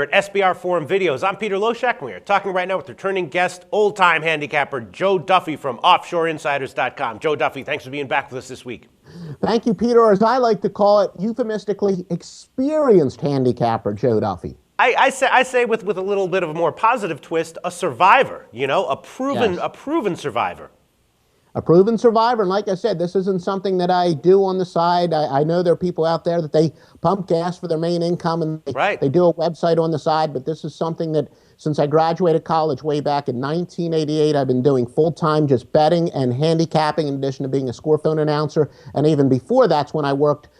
At SBRForum Videos, I'm Peter Loshak, and we are talking right now with returning guest, old-time handicapper Joe Duffy from OffshoreInsiders.com. Joe Duffy, thanks for being back with us this week. Thank you, Peter, or as I like to call it, euphemistically, experienced handicapper Joe Duffy. I say with a little bit of a more positive twist, a survivor, a proven survivor. A proven survivor, and like I said, this isn't something that I do on the side. I know there are people out there that they pump gas for their main income, and they do a website on the side, but this is something that since I graduated college way back in 1988, I've been doing full-time just betting and handicapping in addition to being a score phone announcer, and even before that's when I worked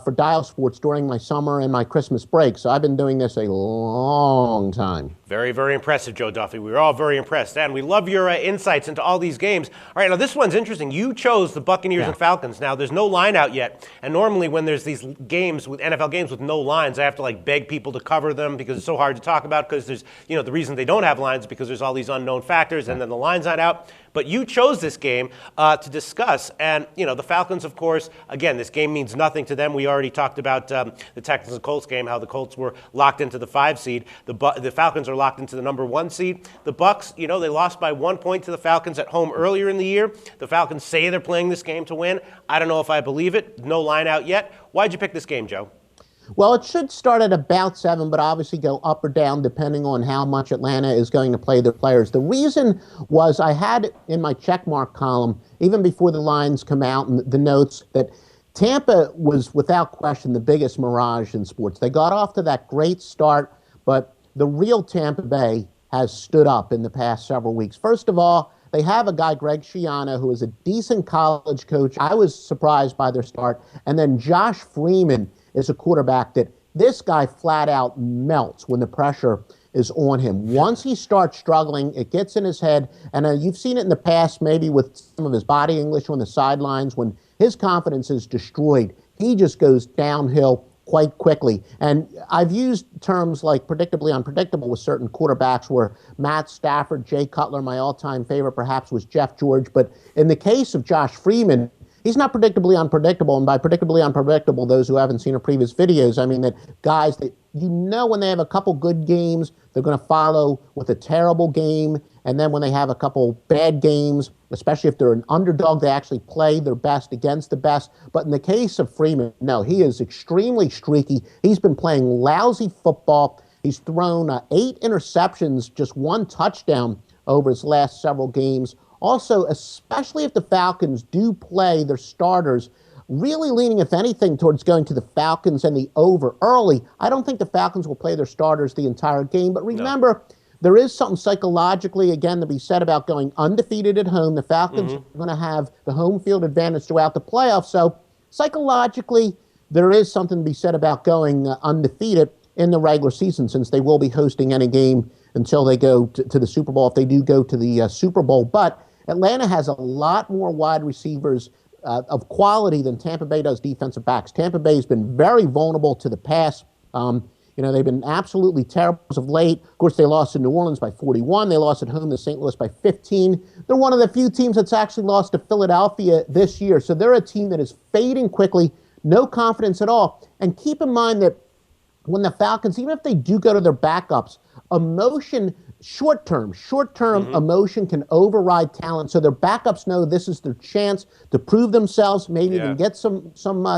for Dial Sports during my summer and my Christmas break. So I've been doing this a long time. Very, very impressive, Joe Duffy. We were all very impressed. And we love your insights into all these games. All right, now this one's interesting. You chose the Buccaneers and Falcons. Now, there's no line out yet. And normally when there's these games, with NFL games with no lines, I have to beg people to cover them because it's so hard to talk about because there's, the reason they don't have lines is because there's all these unknown factors and then the line's not out. But you chose this game to discuss. And, the Falcons, of course, again, this game means nothing to them. We already talked about the Texans and Colts game, how the Colts were locked into the 5 seed. The Falcons are locked into the number 1 seed. The Bucs, they lost by 1 point to the Falcons at home earlier in the year. The Falcons say they're playing this game to win. I don't know if I believe it. No line out yet. Why'd you pick this game, Joe? Well, it should start at about 7, but obviously go up or down depending on how much Atlanta is going to play their players. The reason was I had in my checkmark column, even before the lines come out and the notes, that Tampa was without question the biggest mirage in sports. They got off to that great start, but the real Tampa Bay has stood up in the past several weeks. First of all, they have a guy, Greg Schiano, who is a decent college coach. I was surprised by their start. And then Josh Freeman is a quarterback that this guy flat out melts when the pressure is on him. Once he starts struggling, it gets in his head. And you've seen it in the past, maybe with some of his body English on the sidelines. When his confidence is destroyed, he just goes downhill quite quickly. And I've used terms like predictably unpredictable with certain quarterbacks where Matt Stafford, Jay Cutler, my all-time favorite perhaps was Jeff George. But in the case of Josh Freeman, he's not predictably unpredictable. And by predictably unpredictable, those who haven't seen our previous videos, I mean that guys that when they have a couple good games, they're going to follow with a terrible game. And then when they have a couple bad games, especially if they're an underdog, they actually play their best against the best. But in the case of Freeman, no, he is extremely streaky. He's been playing lousy football. He's thrown 8 interceptions, just 1 touchdown over his last several games. Also, especially if the Falcons do play their starters, really leaning, if anything, towards going to the Falcons and the over early. I don't think the Falcons will play their starters the entire game. But remember, there is something psychologically, again, to be said about going undefeated at home. The Falcons are going to have the home field advantage throughout the playoffs. So psychologically, there is something to be said about going undefeated in the regular season, since they will be hosting any game until they go to the Super Bowl, if they do go to the Super Bowl. But Atlanta has a lot more wide receivers of quality than Tampa Bay does defensive backs. Tampa Bay has been very vulnerable to the pass. They've been absolutely terrible as of late. Of course, they lost to New Orleans by 41. They lost at home to St. Louis by 15. They're one of the few teams that's actually lost to Philadelphia this year. So they're a team that is fading quickly, no confidence at all. And keep in mind that when the Falcons, even if they do go to their backups, emotion, short-term emotion can override talent. So their backups know this is their chance to prove themselves, maybe even get some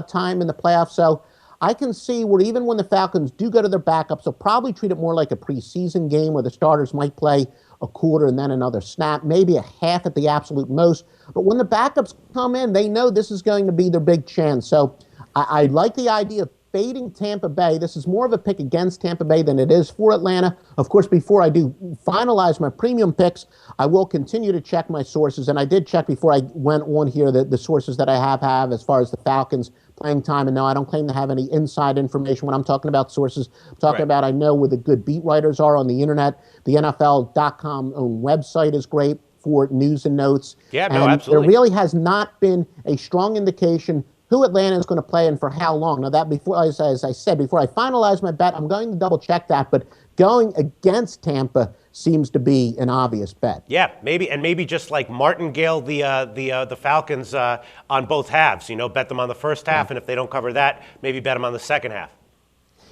time in the playoffs. So I can see where even when the Falcons do go to their backups, they'll probably treat it more like a preseason game where the starters might play a quarter and then another snap, maybe a half at the absolute most. But when the backups come in, they know this is going to be their big chance. So I like the idea of fading Tampa Bay. This is more of a pick against Tampa Bay than it is for Atlanta. Of course, before I do finalize my premium picks, I will continue to check my sources. And I did check before I went on here the sources that I have as far as the Falcons playing time. And no, I don't claim to have any inside information when I'm talking about sources. I'm talking about I know where the good beat writers are on the internet. The NFL.com own website is great for news and notes. Yeah, and no, absolutely. There really has not been a strong indication who Atlanta is going to play and for how long. Now, that before, as I said, before I finalize my bet, I'm going to double check that. But going against Tampa seems to be an obvious bet. Yeah, maybe just like martingale the Falcons on both halves. Bet them on the first half, and if they don't cover that, maybe bet them on the second half.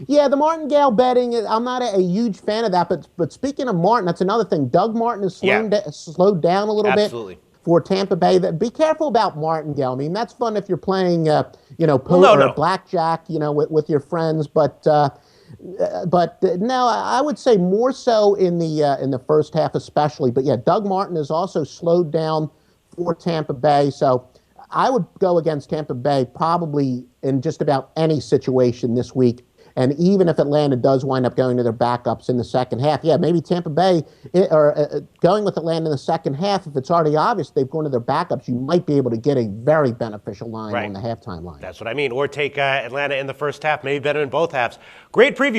Yeah, the Martingale betting, I'm not a huge fan of that. But speaking of Martin, that's another thing. Doug Martin has slowed down a little bit for Tampa Bay. Be careful about Martingale. I mean, that's fun if you're playing, poker or blackjack, with your friends. But no, I would say more so in the first half, especially. But yeah, Doug Martin has also slowed down for Tampa Bay. So I would go against Tampa Bay probably in just about any situation this week. And even if Atlanta does wind up going to their backups in the second half, yeah, maybe Tampa Bay, or going with Atlanta in the second half, if it's already obvious they've gone to their backups, you might be able to get a very beneficial line on the halftime line. That's what I mean. Or take Atlanta in the first half, maybe better in both halves. Great preview.